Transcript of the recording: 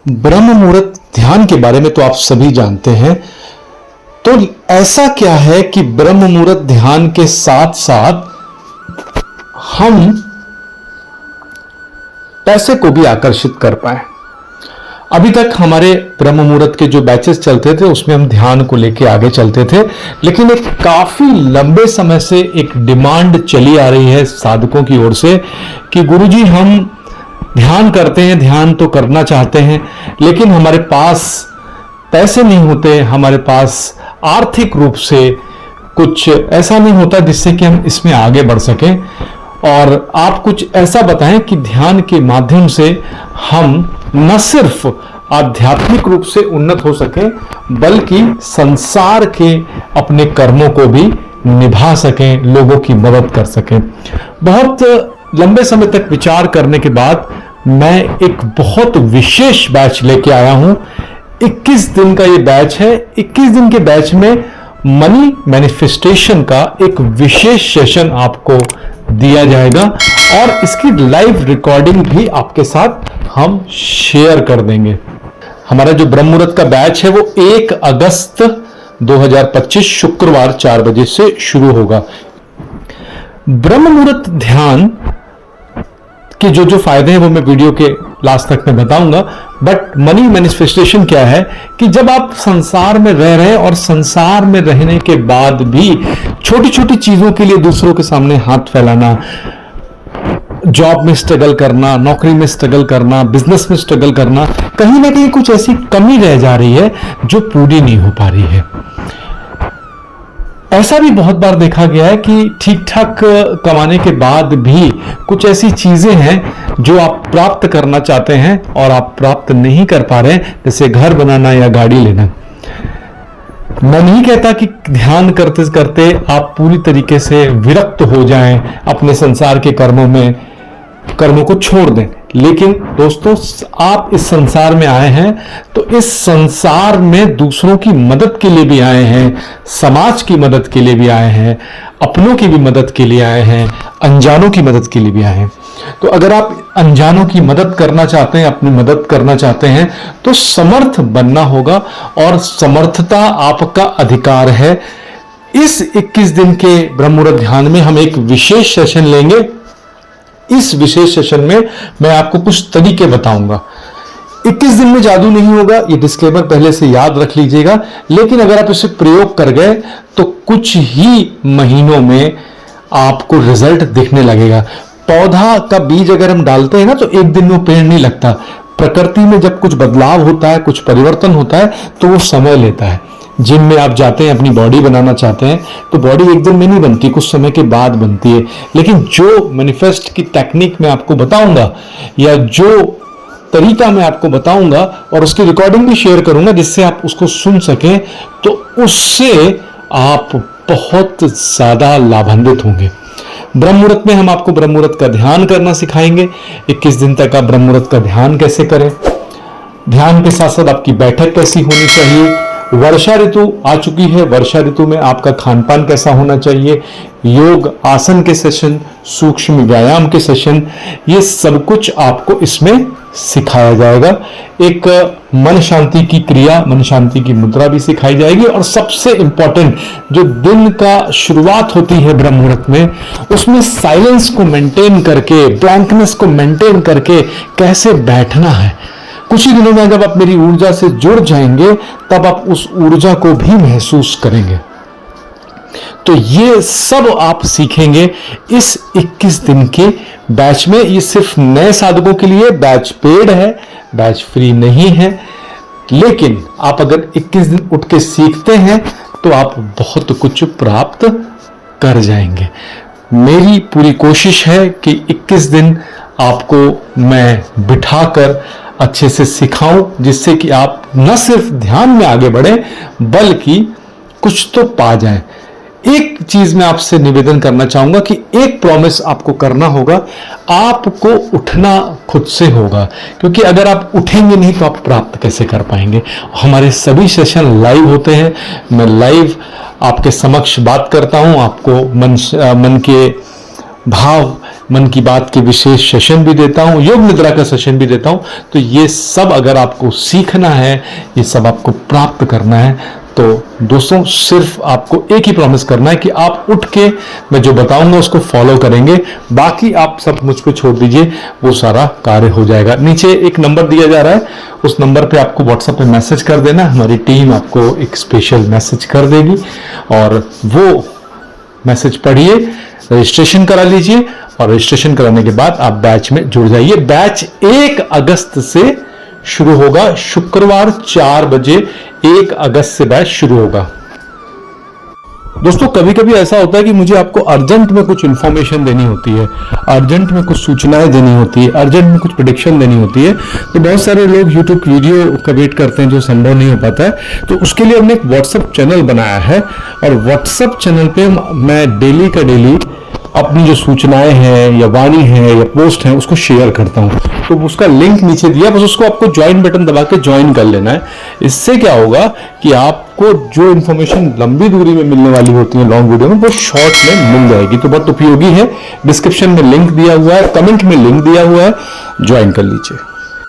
ब्रह्म मुहूर्त ध्यान के बारे में तो आप सभी जानते हैं। तो ऐसा क्या है कि ब्रह्म मुहूर्त ध्यान के साथ साथ हम पैसे को भी आकर्षित कर पाए। अभी तक हमारे ब्रह्म मुहूर्त के जो बैचेस चलते थे उसमें हम ध्यान को लेके आगे चलते थे, लेकिन एक काफी लंबे समय से एक डिमांड चली आ रही है साधकों की ओर से कि गुरुजी हम ध्यान करते हैं, ध्यान तो करना चाहते हैं, लेकिन हमारे पास पैसे नहीं होते, हमारे पास आर्थिक रूप से कुछ ऐसा नहीं होता जिससे कि हम इसमें आगे बढ़ सकें। और आप कुछ ऐसा बताएं कि ध्यान के माध्यम से हम न सिर्फ आध्यात्मिक रूप से उन्नत हो सकें बल्कि संसार के अपने कर्मों को भी निभा सकें, लोगों की मदद कर सकें। बहुत लंबे समय तक विचार करने के बाद मैं एक बहुत विशेष बैच लेके आया हूं। 21 दिन का ये बैच है। 21 दिन के बैच में मनी मैनिफेस्टेशन का एक विशेष सेशन आपको दिया जाएगा और इसकी लाइव रिकॉर्डिंग भी आपके साथ हम शेयर कर देंगे। हमारा जो ब्रह्म मुहूर्त का बैच है वो 1 अगस्त 2025 शुक्रवार 4 बजे से शुरू होगा। ब्रह्म मुहूर्त ध्यान के जो फायदे हैं वो मैं वीडियो के लास्ट तक में बताऊंगा। बट मनी मैनिफेस्टेशन क्या है कि जब आप संसार में रह रहे हैं और संसार में रहने के बाद भी छोटी छोटी चीजों के लिए दूसरों के सामने हाथ फैलाना, जॉब में स्ट्रगल करना, नौकरी में स्ट्रगल करना, बिजनेस में स्ट्रगल करना, कहीं ना कहीं कुछ ऐसी कमी रह जा रही है जो पूरी नहीं हो पा रही है। ऐसा भी बहुत बार देखा गया है कि ठीक ठाक कमाने के बाद भी कुछ ऐसी चीजें हैं जो आप प्राप्त करना चाहते हैं और आप प्राप्त नहीं कर पा रहे हैं, जैसे घर बनाना या गाड़ी लेना। मैं नहीं कहता कि ध्यान करते करते आप पूरी तरीके से विरक्त हो जाएं, अपने संसार के कर्मों को छोड़ दें, लेकिन दोस्तों आप इस संसार में आए हैं तो इस संसार में दूसरों की मदद के लिए भी आए हैं, समाज की मदद के लिए भी आए हैं, अपनों की भी मदद के लिए आए हैं, अनजानों की मदद के लिए भी आए हैं। तो अगर आप अनजानों की मदद करना चाहते हैं, अपनी मदद करना चाहते हैं तो समर्थ बनना होगा और समर्थता आपका अधिकार है। इस 21 दिन के ब्रह्म मुहूर्त ध्यान में हम एक विशेष सेशन लेंगे। इस विशेष सेशन में मैं आपको कुछ तरीके बताऊंगा। 21 दिन में जादू नहीं होगा, ये डिस्क्लेमर पहले से याद रख लीजिएगा, लेकिन अगर आप इसे प्रयोग कर गए तो कुछ ही महीनों में आपको रिजल्ट दिखने लगेगा। पौधा का बीज अगर हम डालते हैं ना तो एक दिन में पेड़ नहीं लगता। प्रकृति में जब कुछ बदलाव होता है, कुछ परिवर्तन होता है तो वो समय लेता है। जिम में आप जाते हैं, अपनी बॉडी बनाना चाहते हैं तो बॉडी एक दिन में नहीं बनती, कुछ समय के बाद बनती है। लेकिन जो मैनिफेस्ट की टेक्निक मैं आपको बताऊंगा या जो तरीका मैं आपको बताऊंगा और उसकी रिकॉर्डिंग भी शेयर करूंगा जिससे आप उसको सुन सकें, तो उससे आप बहुत ज्यादा लाभान्वित होंगे। ब्रह्म मुहूर्त में हम आपको ब्रह्म मुहूर्त का ध्यान करना सिखाएंगे। 21 दिन तक आप ब्रह्म मुहूर्त का ध्यान कैसे करें, ध्यान के साथ साथ आपकी बैठक कैसी होनी चाहिए, वर्षा ऋतु आ चुकी है, वर्षा ऋतु में आपका खान पान कैसा होना चाहिए, योग आसन के सेशन, सूक्ष्म व्यायाम के सेशन, ये सब कुछ आपको इसमें सिखाया जाएगा। एक मन शांति की क्रिया, मन शांति की मुद्रा भी सिखाई जाएगी और सबसे इंपॉर्टेंट जो दिन का शुरुआत होती है ब्रह्म मुहूर्त में, उसमें साइलेंस को मेंटेन करके, ब्लैंकनेस को मेंटेन करके कैसे बैठना है। कुछ ही दिनों में जब आप मेरी ऊर्जा से जुड़ जाएंगे तब आप उस ऊर्जा को भी महसूस करेंगे। तो ये सब आप सीखेंगे इस 21 दिन के बैच में। ये सिर्फ नए साधकों के लिए बैच पेड है, बैच फ्री नहीं है, लेकिन आप अगर 21 दिन उठ के सीखते हैं तो आप बहुत कुछ प्राप्त कर जाएंगे। मेरी पूरी कोशिश है कि 21 दिन आपको मैं बिठाकर अच्छे से सिखाऊं, जिससे कि आप न सिर्फ ध्यान में आगे बढ़े बल्कि कुछ तो पा जाएं। एक चीज मैं आपसे निवेदन करना चाहूंगा कि एक प्रॉमिस आपको करना होगा, आपको उठना खुद से होगा, क्योंकि अगर आप उठेंगे नहीं तो आप प्राप्त कैसे कर पाएंगे। हमारे सभी सेशन लाइव होते हैं, मैं लाइव आपके समक्ष बात करता हूं, आपको मन के भाव मन की बात के विशेष सेशन भी देता हूं, योग निद्रा का सेशन भी देता हूं। तो ये सब अगर आपको सीखना है, ये सब आपको प्राप्त करना है, तो दोस्तों सिर्फ आपको एक ही प्रॉमिस करना है कि आप उठ के मैं जो बताऊंगा उसको फॉलो करेंगे, बाकी आप सब मुझ पे छोड़ दीजिए, वो सारा कार्य हो जाएगा। नीचे एक नंबर दिया जा रहा है, उस नंबर पे आपको व्हाट्सएप पे मैसेज कर देना, हमारी टीम आपको एक स्पेशल मैसेज कर देगी और वो मैसेज पढ़िए, रजिस्ट्रेशन करा लीजिए और रजिस्ट्रेशन कराने के बाद आप बैच में जुड़ जाइए। बैच 1 अगस्त से शुरू होगा, शुक्रवार 4 बजे 1 अगस्त से बैच शुरू होगा। दोस्तों कभी कभी ऐसा होता है कि मुझे आपको अर्जेंट में कुछ इंफॉर्मेशन देनी होती है, अर्जेंट में कुछ सूचनाएं देनी होती है, अर्जेंट में कुछ प्रेडिक्शन देनी होती है। तो बहुत सारे लोग यूट्यूब वीडियो का वेट करते हैं जो संभव नहीं हो पाता है। तो उसके लिए हमने एक व्हाट्सएप चैनल बनाया है और व्हाट्सएप चैनल पे मैं डेली का डेली अपनी जो सूचनाएं हैं या वाणी है या पोस्ट है उसको शेयर करता हूं। तो उसका लिंक नीचे दिया, बस उसको आपको ज्वाइन बटन दबा के ज्वाइन कर लेना है। इससे क्या होगा कि आपको जो इन्फॉर्मेशन लंबी दूरी में मिलने वाली होती है लॉन्ग वीडियो में, वो शॉर्ट में मिल जाएगी। तो बहुत उपयोगी है। डिस्क्रिप्शन में लिंक दिया हुआ है, कमेंट में लिंक दिया हुआ है, ज्वाइन कर लीजिए।